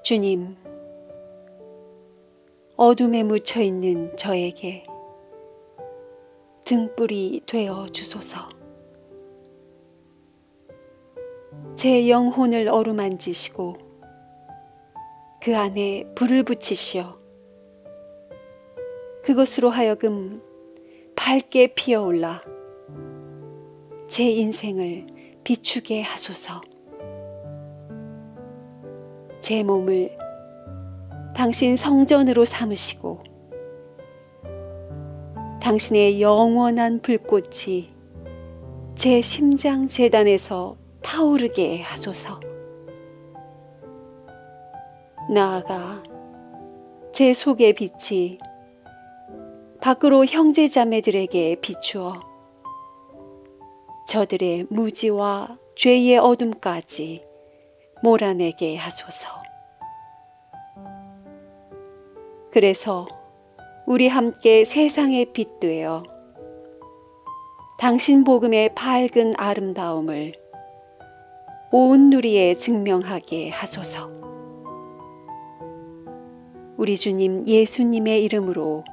주님, 어둠에 묻혀 있는 저에게 등불이 되어 주소서. 제 영혼을 어루만지시고 그 안에 불을 붙이시어 그것으로 하여금 밝게 피어올라 제 인생을 비추게 하소서. 제 몸을 당신 성전으로 삼으시고 당신의 영원한 불꽃이 제 심장 제단에서 타오르게 하소서. 나아가 제 속의 빛이 밖으로 형제자매들에게 비추어 저들의 무지와 죄의 어둠까지 몰아내게 하소서. 그래서 우리 함께 세상의 빛 되어 당신 복음의 밝은 아름다움을 온 누리에 증명하게 하소서. 우리 주님 예수님의 이름으로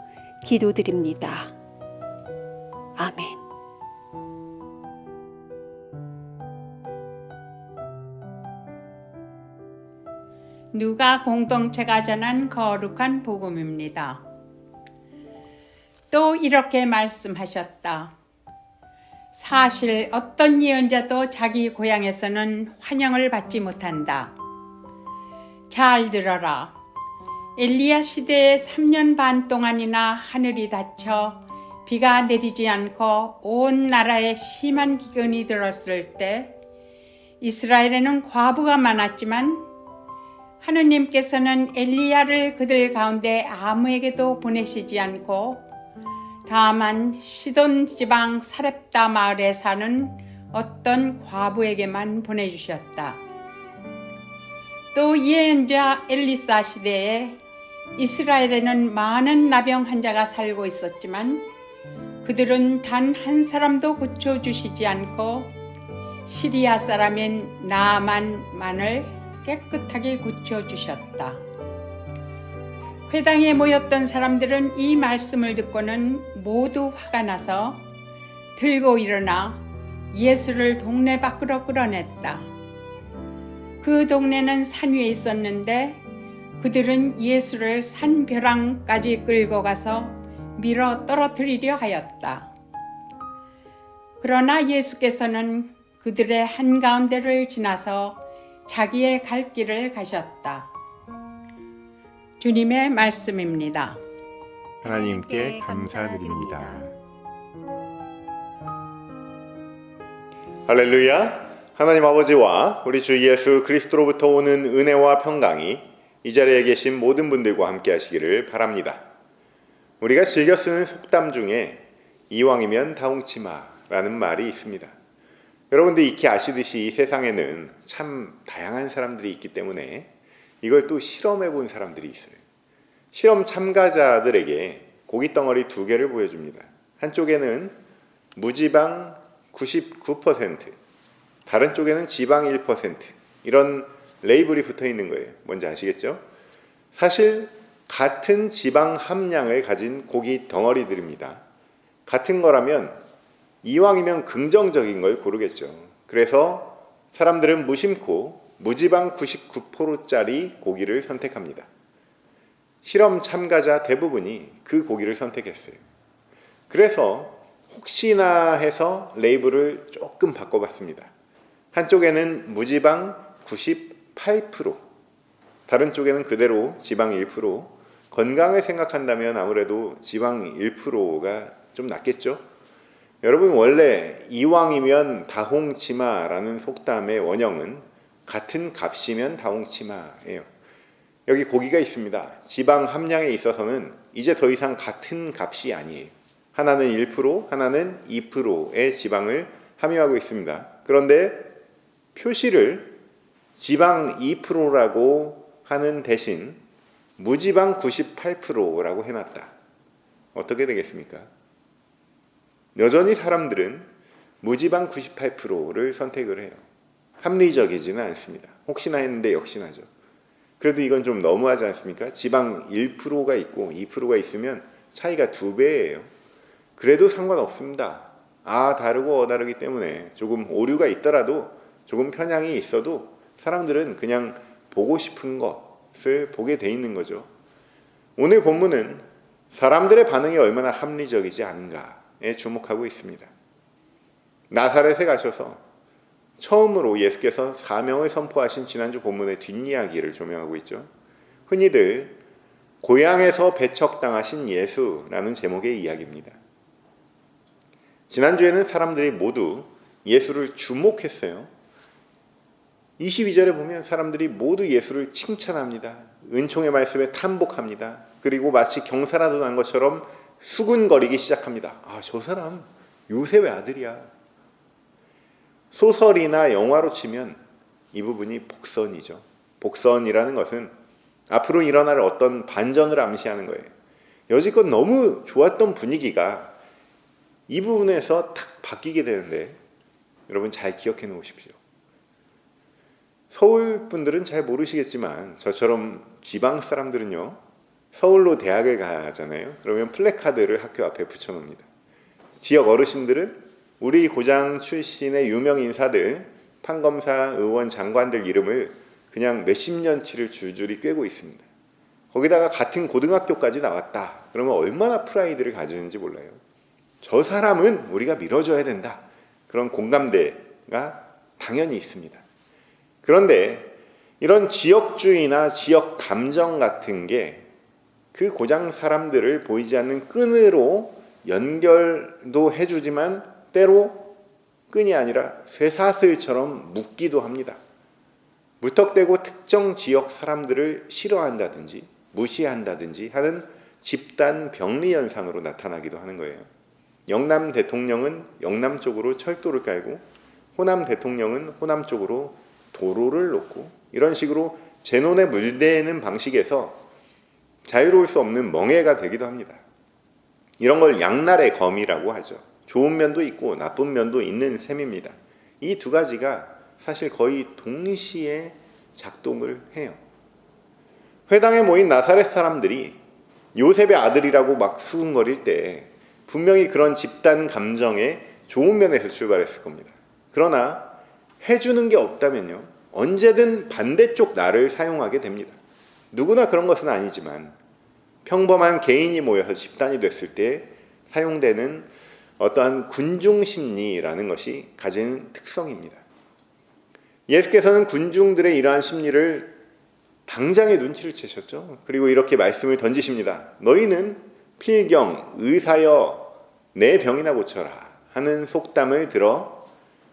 기도드립니다. 아멘. 누가 공동체가 전한 거룩한 복음입니다. 또 이렇게 말씀하셨다. 사실 어떤 예언자도 자기 고향에서는 환영을 받지 못한다. 잘 들어라. 엘리야 시대에 3년 반 동안이나 하늘이 닫혀 비가 내리지 않고 온 나라에 심한 기근이 들었을 때 이스라엘에는 과부가 많았지만 하느님께서는 엘리야를 그들 가운데 아무에게도 보내시지 않고 다만 시돈 지방 사렙다 마을에 사는 어떤 과부에게만 보내주셨다. 또 예언자 엘리사 시대에 이스라엘에는 많은 나병 환자가 살고 있었지만 그들은 단 한 사람도 고쳐주시지 않고 시리아 사람인 나아만만을 깨끗하게 고쳐주셨다. 회당에 모였던 사람들은 이 말씀을 듣고는 모두 화가 나서 들고 일어나 예수를 동네 밖으로 끌어냈다. 그 동네는 산 위에 있었는데 그들은 예수를 산 벼랑까지 끌고 가서 밀어 떨어뜨리려 하였다. 그러나 예수께서는 그들의 한가운데를 지나서 자기의 갈 길을 가셨다. 주님의 말씀입니다. 하나님께 감사드립니다. 할렐루야! 하나님 아버지와 우리 주 예수 그리스도로부터 오는 은혜와 평강이 이 자리에 계신 모든 분들과 함께 하시기를 바랍니다. 우리가 즐겨 쓰는 속담 중에 이왕이면 다홍치마라는 말이 있습니다. 여러분들 익히 아시듯이 이 세상에는 참 다양한 사람들이 있기 때문에 이걸 또 실험해 본 사람들이 있어요. 실험 참가자들에게 고기 덩어리 2개를 보여줍니다. 한쪽에는 무지방 99%, 다른 쪽에는 지방 1%, 이런 레이블이 붙어 있는 거예요. 뭔지 아시겠죠? 사실 같은 지방 함량을 가진 고기 덩어리들입니다. 같은 거라면 이왕이면 긍정적인 걸 고르겠죠. 그래서 사람들은 무심코 무지방 99%짜리 고기를 선택합니다. 실험 참가자 대부분이 그 고기를 선택했어요. 그래서 혹시나 해서 레이블을 조금 바꿔봤습니다. 한쪽에는 무지방 98%, 다른 쪽에는 그대로 지방 1%, 건강을 생각한다면 아무래도 지방 1%가 좀 낫겠죠? 여러분, 원래 이왕이면 다홍치마라는 속담의 원형은 같은 값이면 다홍치마예요. 여기 고기가 있습니다. 지방 함량에 있어서는 이제 더 이상 같은 값이 아니에요. 하나는 1%, 하나는 2%의 지방을 함유하고 있습니다. 그런데 표시를 지방 2%라고 하는 대신 무지방 98%라고 해놨다. 어떻게 되겠습니까? 여전히 사람들은 무지방 98%를 선택을 해요. 합리적이지는 않습니다. 혹시나 했는데 역시나죠. 그래도 이건 좀 너무하지 않습니까? 지방 1%가 있고 2%가 있으면 차이가 2배예요. 그래도 상관없습니다. 다르고 다르기 때문에 조금 오류가 있더라도, 조금 편향이 있어도 사람들은 그냥 보고 싶은 것을 보게 돼 있는 거죠. 오늘 본문은 사람들의 반응이 얼마나 합리적이지 않은가에 주목하고 있습니다. 나사렛에 가셔서 처음으로 예수께서 사명을 선포하신 지난주 본문의 뒷이야기를 조명하고 있죠. 흔히들 고향에서 배척당하신 예수라는 제목의 이야기입니다. 지난주에는 사람들이 모두 예수를 주목했어요. 22절에 보면 사람들이 모두 예수를 칭찬합니다. 은총의 말씀에 탄복합니다. 그리고 마치 경사라도 난 것처럼 수군거리기 시작합니다. 저 사람 요셉의 아들이야. 소설이나 영화로 치면 이 부분이 복선이죠. 복선이라는 것은 앞으로 일어날 어떤 반전을 암시하는 거예요. 여지껏 너무 좋았던 분위기가 이 부분에서 탁 바뀌게 되는데, 여러분 잘 기억해 놓으십시오. 서울 분들은 잘 모르시겠지만 저처럼 지방 사람들은요, 서울로 대학을 가잖아요. 그러면 플래카드를 학교 앞에 붙여놓습니다. 지역 어르신들은 우리 고장 출신의 유명 인사들, 판검사, 의원, 장관들 이름을 그냥 몇십 년치를 줄줄이 꿰고 있습니다. 거기다가 같은 고등학교까지 나왔다. 그러면 얼마나 프라이드를 가지는지 몰라요. 저 사람은 우리가 밀어줘야 된다. 그런 공감대가 당연히 있습니다. 그런데 이런 지역주의나 지역 감정 같은 게 그 고장 사람들을 보이지 않는 끈으로 연결도 해주지만 때로 끈이 아니라 쇠사슬처럼 묶기도 합니다. 무턱대고 특정 지역 사람들을 싫어한다든지 무시한다든지 하는 집단 병리 현상으로 나타나기도 하는 거예요. 영남 대통령은 영남 쪽으로 철도를 깔고 호남 대통령은 호남 쪽으로 도로를 놓고, 이런 식으로 제논에 물대는 방식에서 자유로울 수 없는 멍해가 되기도 합니다. 이런 걸 양날의 검이라고 하죠. 좋은 면도 있고 나쁜 면도 있는 셈입니다. 이 두 가지가 사실 거의 동시에 작동을 해요. 회당에 모인 나사렛 사람들이 요셉의 아들이라고 막 수군거릴 때 분명히 그런 집단 감정의 좋은 면에서 출발했을 겁니다. 그러나 해주는 게 없다면요, 언제든 반대쪽 날을 사용하게 됩니다. 누구나 그런 것은 아니지만 평범한 개인이 모여서 집단이 됐을 때 사용되는 어떠한 군중심리라는 것이 가진 특성입니다. 예수께서는 군중들의 이러한 심리를 당장에 눈치를 채셨죠. 그리고 이렇게 말씀을 던지십니다. 너희는 필경, 의사여 내 병이나 고쳐라 하는 속담을 들어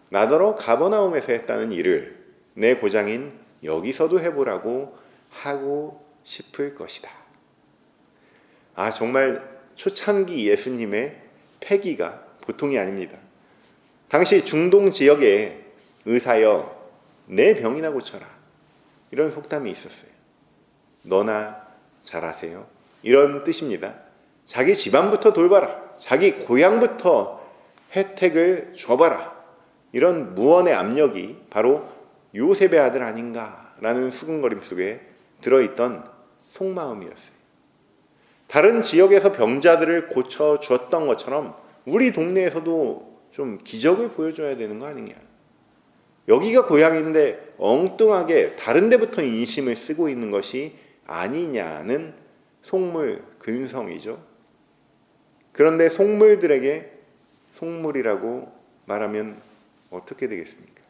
나더러 가버나움에서 했다는 일을 내 고장인 여기서도 해보라고 하고 싶을 것이다. 정말 초창기 예수님의 패기가 보통이 아닙니다. 당시 중동 지역에 의사여 내 병이나 고쳐라 이런 속담이 있었어요. 너나 잘하세요 이런 뜻입니다. 자기 집안부터 돌봐라, 자기 고향부터 혜택을 줘봐라, 이런 무언의 압력이 바로 요셉의 아들 아닌가라는 수군거림 속에 들어있던 속마음이었어요. 다른 지역에서 병자들을 고쳐주었던 것처럼 우리 동네에서도 좀 기적을 보여줘야 되는 거 아니냐. 여기가 고향인데 엉뚱하게 다른 데부터 인심을 쓰고 있는 것이 아니냐는 속물, 근성이죠. 그런데 속물들에게 속물이라고 말하면 어떻게 되겠습니까?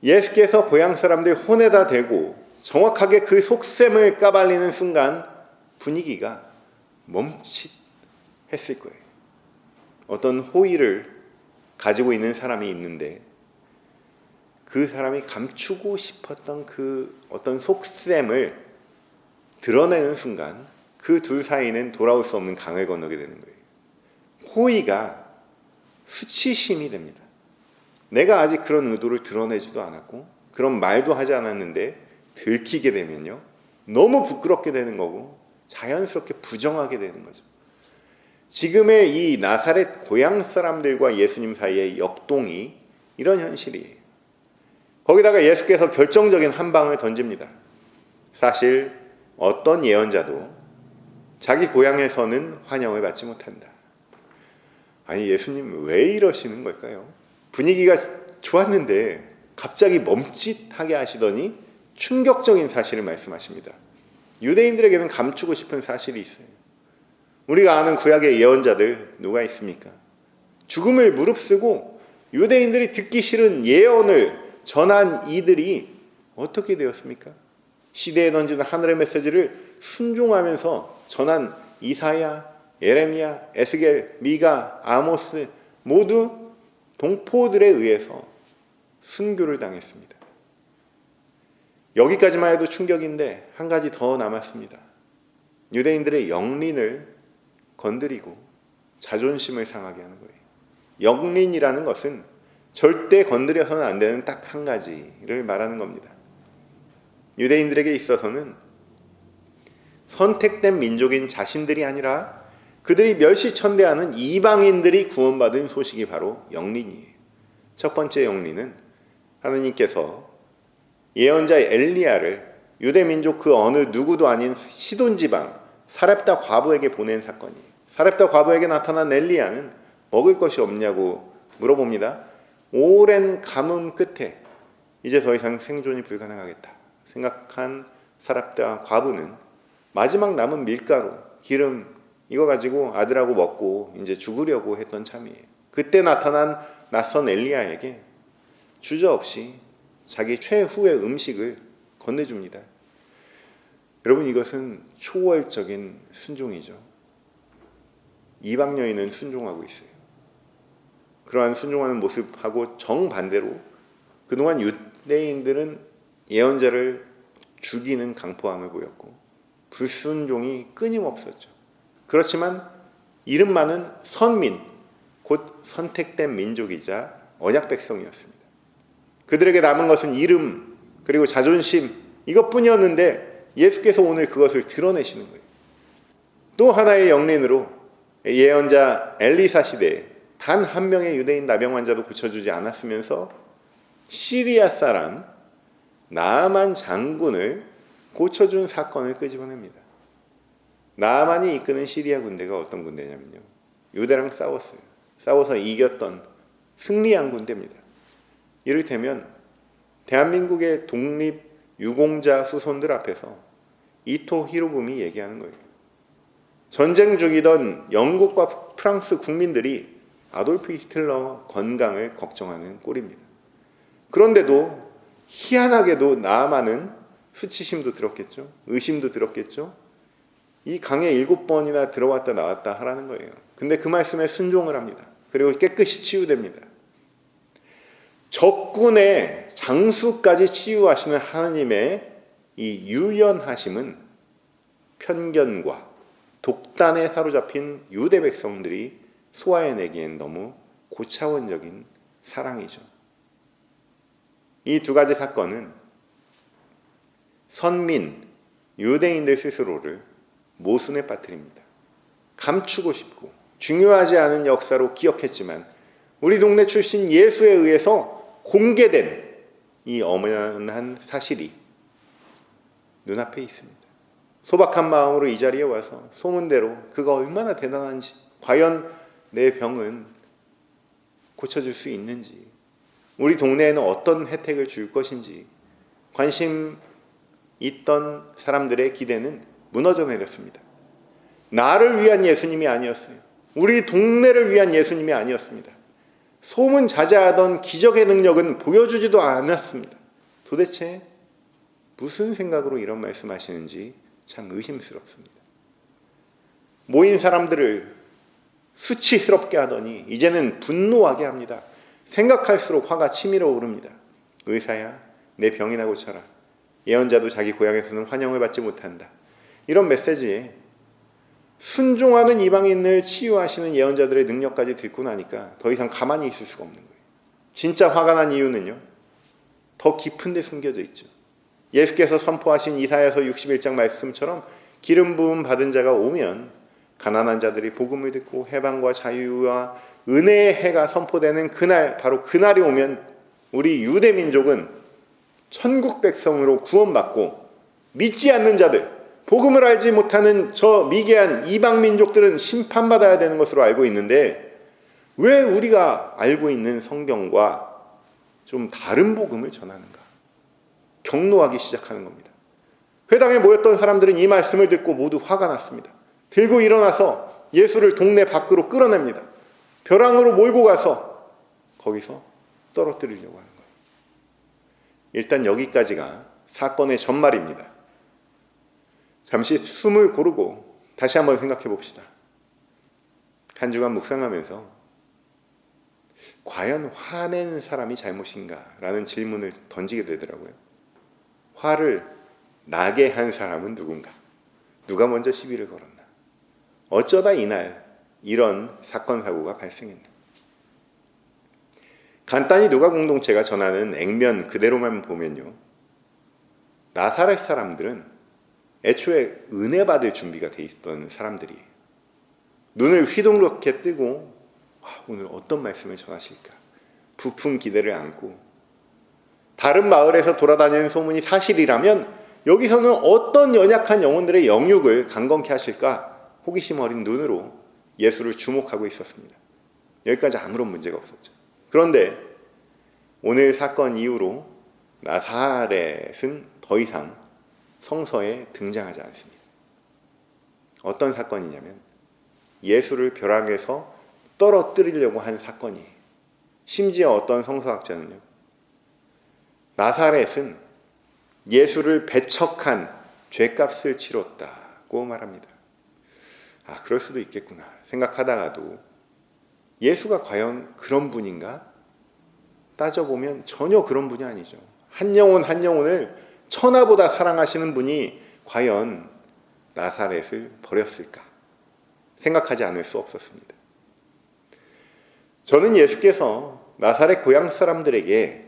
예수께서 고향 사람들 혼에다 대고 정확하게 그 속셈을 까발리는 순간 분위기가 멈칫했을 거예요. 어떤 호의를 가지고 있는 사람이 있는데 그 사람이 감추고 싶었던 그 어떤 속셈을 드러내는 순간 그 둘 사이는 돌아올 수 없는 강을 건너게 되는 거예요. 호의가 수치심이 됩니다. 내가 아직 그런 의도를 드러내지도 않았고 그런 말도 하지 않았는데 들키게 되면요, 너무 부끄럽게 되는 거고 자연스럽게 부정하게 되는 거죠. 지금의 이 나사렛 고향 사람들과 예수님 사이의 역동이 이런 현실이에요. 거기다가 예수께서 결정적인 한 방을 던집니다. 사실 어떤 예언자도 자기 고향에서는 환영을 받지 못한다. 아니, 예수님 왜 이러시는 걸까요? 분위기가 좋았는데 갑자기 멈칫하게 하시더니 충격적인 사실을 말씀하십니다. 유대인들에게는 감추고 싶은 사실이 있어요. 우리가 아는 구약의 예언자들 누가 있습니까? 죽음을 무릅쓰고 유대인들이 듣기 싫은 예언을 전한 이들이 어떻게 되었습니까? 시대에 던지는 하늘의 메시지를 순종하면서 전한 이사야, 예레미야, 에스겔, 미가, 아모스 모두 동포들에 의해서 순교를 당했습니다. 여기까지만 해도 충격인데 한 가지 더 남았습니다. 유대인들의 영린을 건드리고 자존심을 상하게 하는 거예요. 영린이라는 것은 절대 건드려서는 안 되는 딱 한 가지를 말하는 겁니다. 유대인들에게 있어서는 선택된 민족인 자신들이 아니라 그들이 멸시천대하는 이방인들이 구원받은 소식이 바로 영린이에요. 첫 번째 영린은 하느님께서 예언자 엘리야를 유대민족 그 어느 누구도 아닌 시돈 지방 사렙다 과부에게 보낸 사건이에요. 사렙다 과부에게 나타난 엘리야는 먹을 것이 없냐고 물어봅니다. 오랜 가뭄 끝에 이제 더 이상 생존이 불가능하겠다 생각한 사렙다 과부는 마지막 남은 밀가루, 기름 이거 가지고 아들하고 먹고 이제 죽으려고 했던 참이에요. 그때 나타난 낯선 엘리야에게 주저없이 자기 최후의 음식을 건네줍니다. 여러분, 이것은 초월적인 순종이죠. 이방 여인은 순종하고 있어요. 그러한 순종하는 모습하고 정반대로 그동안 유대인들은 예언자를 죽이는 강포함을 보였고 불순종이 끊임없었죠. 그렇지만 이름만은 선민, 곧 선택된 민족이자 언약 백성이었습니다. 그들에게 남은 것은 이름 그리고 자존심 이것뿐이었는데 예수께서 오늘 그것을 드러내시는 거예요. 또 하나의 영린으로 예언자 엘리사 시대에 단 한 명의 유대인 나병 환자도 고쳐주지 않았으면서 시리아 사람 나아만 장군을 고쳐준 사건을 끄집어냅니다. 나아만이 이끄는 시리아 군대가 어떤 군대냐면요, 유대랑 싸웠어요. 싸워서 이겼던 승리한 군대입니다. 이를테면 대한민국의 독립 유공자 후손들 앞에서 이토 히로부미 얘기하는 거예요. 전쟁 중이던 영국과 프랑스 국민들이 아돌프 히틀러 건강을 걱정하는 꼴입니다. 그런데도 희한하게도 나아만은 수치심도 들었겠죠. 의심도 들었겠죠. 이 강에 7번이나 들어왔다 나왔다 하라는 거예요. 근데 그 말씀에 순종을 합니다. 그리고 깨끗이 치유됩니다. 적군의 장수까지 치유하시는 하나님의 이 유연하심은 편견과 독단에 사로잡힌 유대 백성들이 소화해내기엔 너무 고차원적인 사랑이죠. 이 두 가지 사건은 선민, 유대인들 스스로를 모순에 빠뜨립니다. 감추고 싶고 중요하지 않은 역사로 기억했지만 우리 동네 출신 예수에 의해서 공개된 이 엄연한 사실이 눈앞에 있습니다. 소박한 마음으로 이 자리에 와서 소문대로 그가 얼마나 대단한지, 과연 내 병은 고쳐줄 수 있는지, 우리 동네에는 어떤 혜택을 줄 것인지 관심 있던 사람들의 기대는 무너져 내렸습니다. 나를 위한 예수님이 아니었어요. 우리 동네를 위한 예수님이 아니었습니다. 소문자자하던 기적의 능력은 보여주지도 않았습니다. 도대체 무슨 생각으로 이런 말씀하시는지 참 의심스럽습니다. 모인 사람들을 수치스럽게 하더니 이제는 분노하게 합니다. 생각할수록 화가 치밀어 오릅니다. 의사야, 내 병이나 고쳐라. 예언자도 자기 고향에서는 환영을 받지 못한다. 이런 메시지에 순종하는 이방인을 치유하시는 예언자들의 능력까지 듣고 나니까 더 이상 가만히 있을 수가 없는 거예요. 진짜 화가 난 이유는요, 더 깊은 데 숨겨져 있죠. 예수께서 선포하신 이사야서 61장 말씀처럼 기름 부음 받은 자가 오면 가난한 자들이 복음을 듣고 해방과 자유와 은혜의 해가 선포되는 그날, 바로 그날이 오면 우리 유대 민족은 천국 백성으로 구원받고 믿지 않는 자들, 복음을 알지 못하는 저 미개한 이방 민족들은 심판받아야 되는 것으로 알고 있는데 왜 우리가 알고 있는 성경과 좀 다른 복음을 전하는가? 경노하기 시작하는 겁니다. 회당에 모였던 사람들은 이 말씀을 듣고 모두 화가 났습니다. 들고 일어나서 예수를 동네 밖으로 끌어냅니다. 벼랑으로 몰고 가서 거기서 떨어뜨리려고 하는 거예요. 일단 여기까지가 사건의 전말입니다. 잠시 숨을 고르고 다시 한번 생각해 봅시다. 한 주간 묵상하면서 과연 화낸 사람이 잘못인가? 라는 질문을 던지게 되더라고요. 화를 나게 한 사람은 누군가? 누가 먼저 시비를 걸었나? 어쩌다 이날 이런 사건 사고가 발생했나? 간단히 누가 공동체가 전하는 액면 그대로만 보면요, 나사렛 사람들은 애초에 은혜 받을 준비가 돼 있던 사람들이에요. 눈을 휘둥그렇게 뜨고 오늘 어떤 말씀을 전하실까? 부푼 기대를 안고 다른 마을에서 돌아다니는 소문이 사실이라면 여기서는 어떤 연약한 영혼들의 영육을 강건케 하실까? 호기심 어린 눈으로 예수를 주목하고 있었습니다. 여기까지 아무런 문제가 없었죠. 그런데 오늘 사건 이후로 나사렛은 더 이상 성서에 등장하지 않습니다. 어떤 사건이냐면 예수를 벼락에서 떨어뜨리려고 한 사건이에요. 심지어 어떤 성서학자는요, 나사렛은 예수를 배척한 죄값을 치렀다고 말합니다. 그럴 수도 있겠구나 생각하다가도 예수가 과연 그런 분인가? 따져보면 전혀 그런 분이 아니죠. 한 영혼 한 영혼을 천하보다 사랑하시는 분이 과연 나사렛을 버렸을까? 생각하지 않을 수 없었습니다. 저는 예수께서 나사렛 고향 사람들에게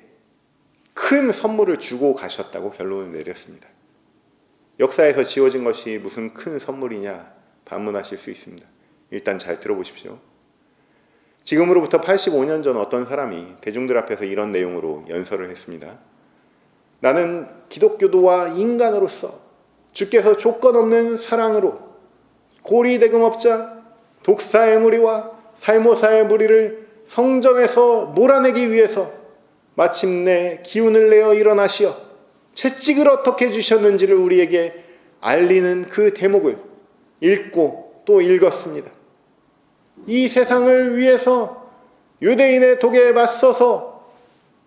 큰 선물을 주고 가셨다고 결론을 내렸습니다. 역사에서 지어진 것이 무슨 큰 선물이냐 반문하실 수 있습니다. 일단 잘 들어보십시오. 지금으로부터 85년 전 어떤 사람이 대중들 앞에서 이런 내용으로 연설을 했습니다. 나는 기독교도와 인간으로서 주께서 조건 없는 사랑으로 고리대금업자 독사의 무리와 살모사의 무리를 성전에서 몰아내기 위해서 마침내 기운을 내어 일어나시어 채찍을 어떻게 주셨는지를 우리에게 알리는 그 대목을 읽고 또 읽었습니다. 이 세상을 위해서 유대인의 독에 맞서서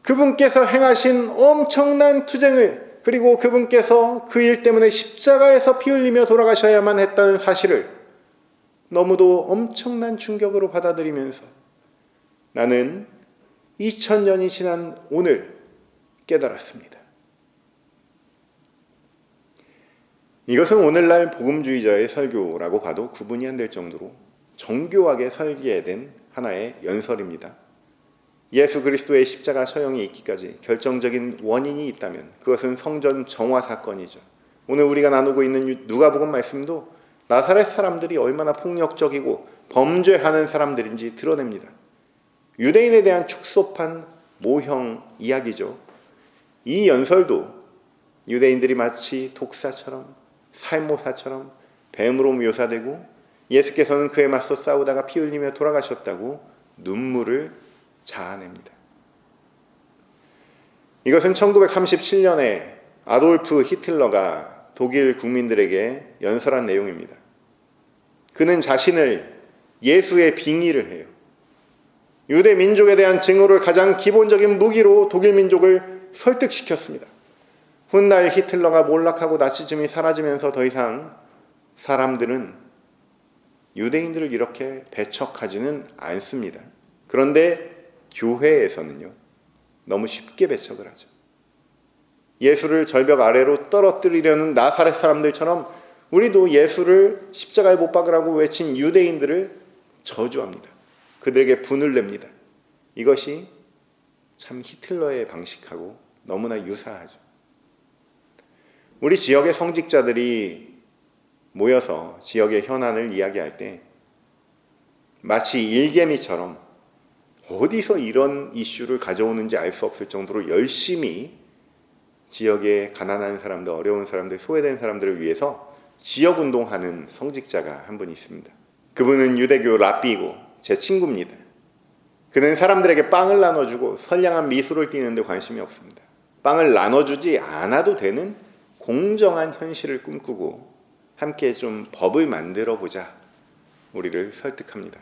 그분께서 행하신 엄청난 투쟁을, 그리고 그분께서 그 일 때문에 십자가에서 피 흘리며 돌아가셔야만 했다는 사실을 너무도 엄청난 충격으로 받아들이면서 나는 2000년이 지난 오늘 깨달았습니다. 이것은 오늘날 복음주의자의 설교라고 봐도 구분이 안 될 정도로 정교하게 설계된 하나의 연설입니다. 예수 그리스도의 십자가 처형이 있기까지 결정적인 원인이 있다면 그것은 성전 정화 사건이죠. 오늘 우리가 나누고 있는 누가복음 말씀도 나사렛 사람들이 얼마나 폭력적이고 범죄하는 사람들인지 드러냅니다. 유대인에 대한 축소판 모형 이야기죠. 이 연설도 유대인들이 마치 독사처럼 살모사처럼 뱀으로 묘사되고 예수께서는 그에 맞서 싸우다가 피 흘리며 돌아가셨다고 눈물을 자아냅니다. 이것은 1937년에 아돌프 히틀러가 독일 국민들에게 연설한 내용입니다. 그는 자신을 예수의 빙의를 해요. 유대 민족에 대한 증오를 가장 기본적인 무기로 독일 민족을 설득시켰습니다. 훗날 히틀러가 몰락하고 나치즘이 사라지면서 더 이상 사람들은 유대인들을 이렇게 배척하지는 않습니다. 그런데 교회에서는요, 너무 쉽게 배척을 하죠. 예수를 절벽 아래로 떨어뜨리려는 나사렛 사람들처럼 우리도 예수를 십자가에 못 박으라고 외친 유대인들을 저주합니다. 그들에게 분을 냅니다. 이것이 참 히틀러의 방식하고 너무나 유사하죠. 우리 지역의 성직자들이 모여서 지역의 현안을 이야기할 때 마치 일개미처럼 어디서 이런 이슈를 가져오는지 알 수 없을 정도로 열심히 지역의 가난한 사람들, 어려운 사람들, 소외된 사람들을 위해서 지역운동하는 성직자가 한 분 있습니다. 그분은 유대교 랍비이고 제 친구입니다. 그는 사람들에게 빵을 나눠주고 선량한 미소를 띠는데 관심이 없습니다. 빵을 나눠주지 않아도 되는 공정한 현실을 꿈꾸고 함께 좀 법을 만들어 보자 우리를 설득합니다.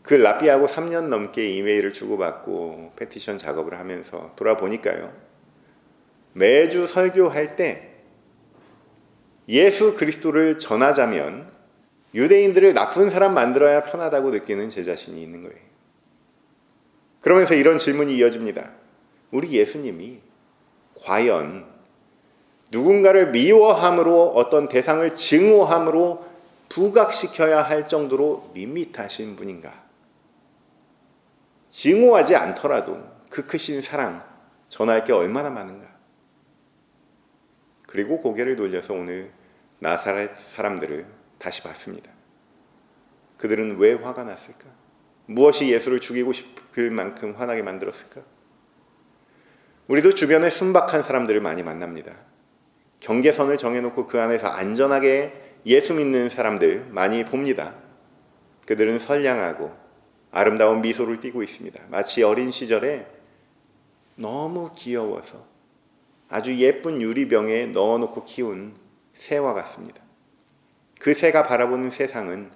그 랍비하고 3년 넘게 이메일을 주고받고 페티션 작업을 하면서 돌아보니까요, 매주 설교할 때 예수 그리스도를 전하자면 유대인들을 나쁜 사람 만들어야 편하다고 느끼는 제 자신이 있는 거예요. 그러면서 이런 질문이 이어집니다. 우리 예수님이 과연 누군가를 미워함으로, 어떤 대상을 증오함으로 부각시켜야 할 정도로 밋밋하신 분인가? 증오하지 않더라도 그 크신 사랑 전할 게 얼마나 많은가? 그리고 고개를 돌려서 오늘 나사렛 사람들을 다시 봤습니다. 그들은 왜 화가 났을까? 무엇이 예수를 죽이고 싶을 만큼 화나게 만들었을까? 우리도 주변에 순박한 사람들을 많이 만납니다. 경계선을 정해놓고 그 안에서 안전하게 예수 믿는 사람들 많이 봅니다. 그들은 선량하고 아름다운 미소를 띠고 있습니다. 마치 어린 시절에 너무 귀여워서 아주 예쁜 유리병에 넣어놓고 키운 새와 같습니다. 그 새가 바라보는 세상은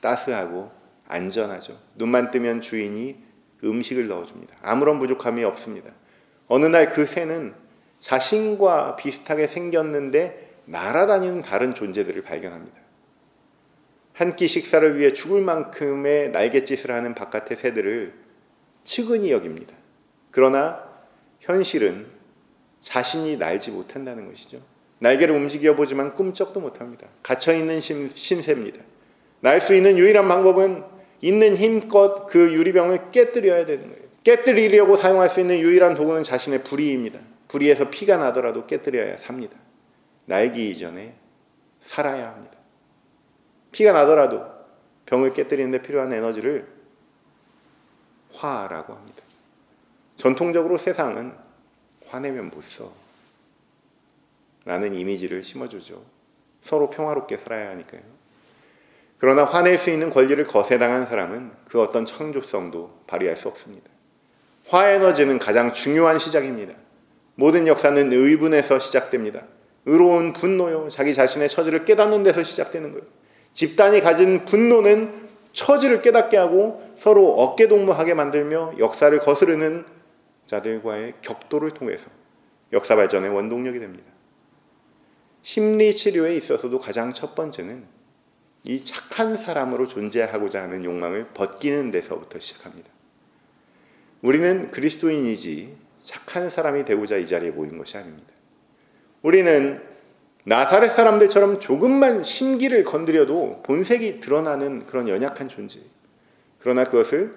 따스하고 안전하죠. 눈만 뜨면 주인이 음식을 넣어줍니다. 아무런 부족함이 없습니다. 어느 날 그 새는 자신과 비슷하게 생겼는데 날아다니는 다른 존재들을 발견합니다. 한 끼 식사를 위해 죽을 만큼의 날갯짓을 하는 바깥의 새들을 측은히 여깁니다. 그러나 현실은 자신이 날지 못한다는 것이죠. 날개를 움직여 보지만 꿈쩍도 못합니다. 갇혀있는 신새입니다. 날 수 있는 유일한 방법은 있는 힘껏 그 유리병을 깨뜨려야 되는 거예요. 깨뜨리려고 사용할 수 있는 유일한 도구는 자신의 부리입니다. 부리에서 피가 나더라도 깨뜨려야 삽니다. 날기 이전에 살아야 합니다. 피가 나더라도 병을 깨뜨리는 데 필요한 에너지를 화라고 합니다. 전통적으로 세상은 화내면 못 써 라는 이미지를 심어주죠. 서로 평화롭게 살아야 하니까요. 그러나 화낼 수 있는 권리를 거세당한 사람은 그 어떤 창조성도 발휘할 수 없습니다. 화 에너지는 가장 중요한 시작입니다. 모든 역사는 의분에서 시작됩니다. 의로운 분노요, 자기 자신의 처지를 깨닫는 데서 시작되는 거예요. 집단이 가진 분노는 처지를 깨닫게 하고 서로 어깨동무하게 만들며 역사를 거스르는 자들과의 격돌을 통해서 역사 발전의 원동력이 됩니다. 심리 치료에 있어서도 가장 첫 번째는 이 착한 사람으로 존재하고자 하는 욕망을 벗기는 데서부터 시작합니다. 우리는 그리스도인이지 착한 사람이 되고자 이 자리에 모인 것이 아닙니다. 우리는 나사렛 사람들처럼 조금만 심기를 건드려도 본색이 드러나는 그런 연약한 존재예요. 그러나 그것을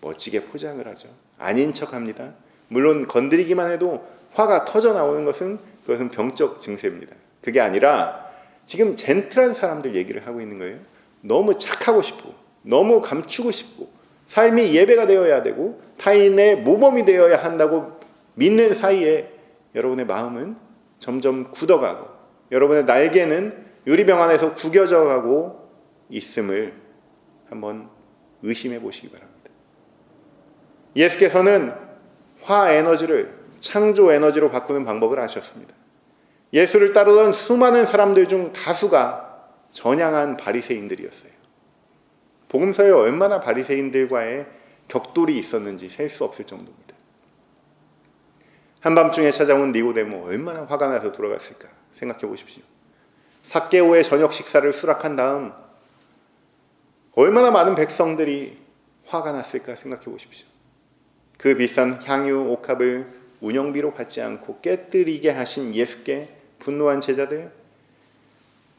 멋지게 포장을 하죠. 아닌 척합니다. 물론 건드리기만 해도 화가 터져 나오는 그것은 병적 증세입니다. 그게 아니라 지금 젠틀한 사람들 얘기를 하고 있는 거예요. 너무 착하고 싶고 너무 감추고 싶고 삶이 예배가 되어야 되고 타인의 모범이 되어야 한다고 믿는 사이에 여러분의 마음은 점점 굳어가고 여러분의 날개는 유리병 안에서 구겨져 가고 있음을 한번 의심해 보시기 바랍니다. 예수께서는 화 에너지를 창조 에너지로 바꾸는 방법을 아셨습니다. 예수를 따르던 수많은 사람들 중 다수가 전향한 바리새인들이었어요. 복음서에 얼마나 바리새인들과의 격돌이 있었는지 셀 수 없을 정도입니다. 한밤중에 찾아온 니고데모 얼마나 화가 나서 돌아갔을까 생각해 보십시오. 삭개오의 저녁 식사를 수락한 다음 얼마나 많은 백성들이 화가 났을까 생각해 보십시오. 그 비싼 향유 옥합을 운영비로 받지 않고 깨뜨리게 하신 예수께 분노한 제자들,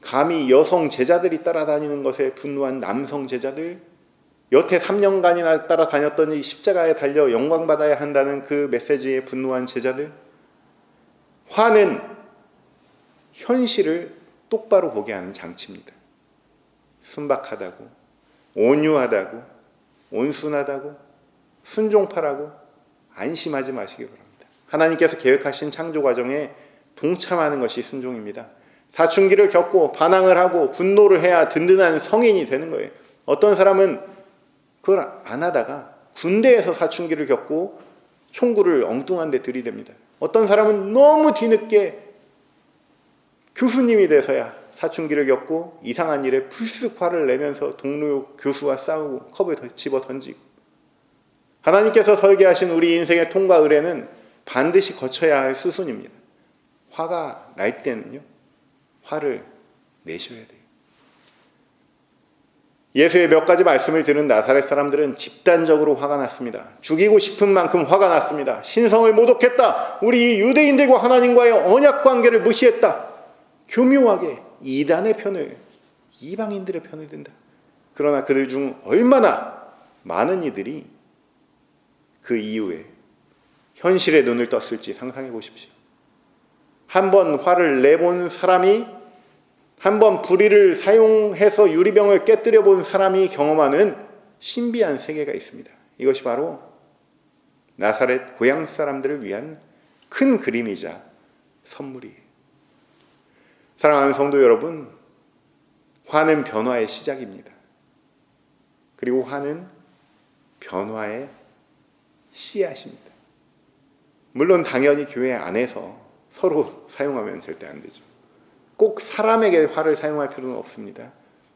감히 여성 제자들이 따라다니는 것에 분노한 남성 제자들, 여태 3년간이나 따라다녔더니 십자가에 달려 영광받아야 한다는 그 메시지에 분노한 제자들. 화는 현실을 똑바로 보게 하는 장치입니다. 순박하다고, 온유하다고, 온순하다고, 순종파라고 안심하지 마시기 바랍니다. 하나님께서 계획하신 창조 과정에 동참하는 것이 순종입니다. 사춘기를 겪고 반항을 하고 분노를 해야 든든한 성인이 되는 거예요. 어떤 사람은 그걸 안 하다가 군대에서 사춘기를 겪고 총구를 엉뚱한 데 들이댑니다. 어떤 사람은 너무 뒤늦게 교수님이 돼서야 사춘기를 겪고 이상한 일에 불쑥 화를 내면서 동료 교수와 싸우고 컵을 집어 던지고. 하나님께서 설계하신 우리 인생의 통과 의례는 반드시 거쳐야 할 수순입니다. 화가 날 때는요, 화를 내셔야 돼요. 예수의 몇 가지 말씀을 들은 나사렛 사람들은 집단적으로 화가 났습니다. 죽이고 싶은 만큼 화가 났습니다. 신성을 모독했다. 우리 유대인들과 하나님과의 언약 관계를 무시했다. 교묘하게 이단의 편을, 이방인들의 편을 든다. 그러나 그들 중 얼마나 많은 이들이 그 이후에 현실의 눈을 떴을지 상상해 보십시오. 한 번 화를 내본 사람이, 한 번 불의를 사용해서 유리병을 깨뜨려 본 사람이 경험하는 신비한 세계가 있습니다. 이것이 바로 나사렛 고향 사람들을 위한 큰 그림이자 선물이에요. 사랑하는 성도 여러분, 화는 변화의 시작입니다. 그리고 화는 변화의 씨앗입니다. 물론 당연히 교회 안에서 서로 사용하면 절대 안 되죠. 꼭 사람에게 화를 사용할 필요는 없습니다.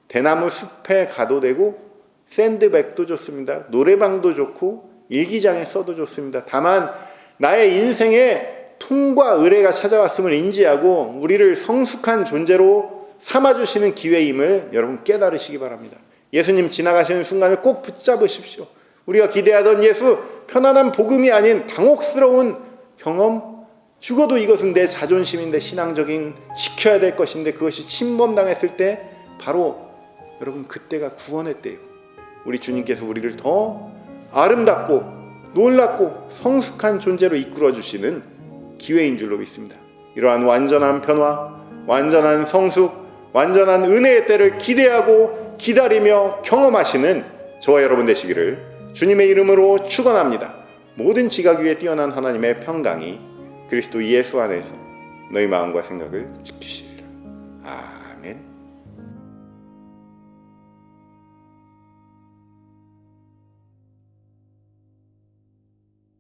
대나무 숲에 가도 되고 샌드백도 좋습니다. 노래방도 좋고 일기장에 써도 좋습니다. 다만 나의 인생에 통과 의례가 찾아왔음을 인지하고 우리를 성숙한 존재로 삼아주시는 기회임을 여러분 깨달으시기 바랍니다. 예수님 지나가시는 순간을 꼭 붙잡으십시오. 우리가 기대하던 예수, 편안한 복음이 아닌 당혹스러운 경험, 죽어도 이것은 내 자존심인데 신앙적인 지켜야 될 것인데 그것이 침범당했을 때 바로 여러분 그때가 구원의 때예요. 우리 주님께서 우리를 더 아름답고 놀랍고 성숙한 존재로 이끌어 주시는 기회인 줄로 믿습니다. 이러한 완전한 변화, 완전한 성숙, 완전한 은혜의 때를 기대하고 기다리며 경험하시는 저와 여러분 되시기를 주님의 이름으로 축원합니다. 모든 지각 위에 뛰어난 하나님의 평강이 그리스도 예수 안에서 너희 마음과 생각을 지키시리라. 아멘.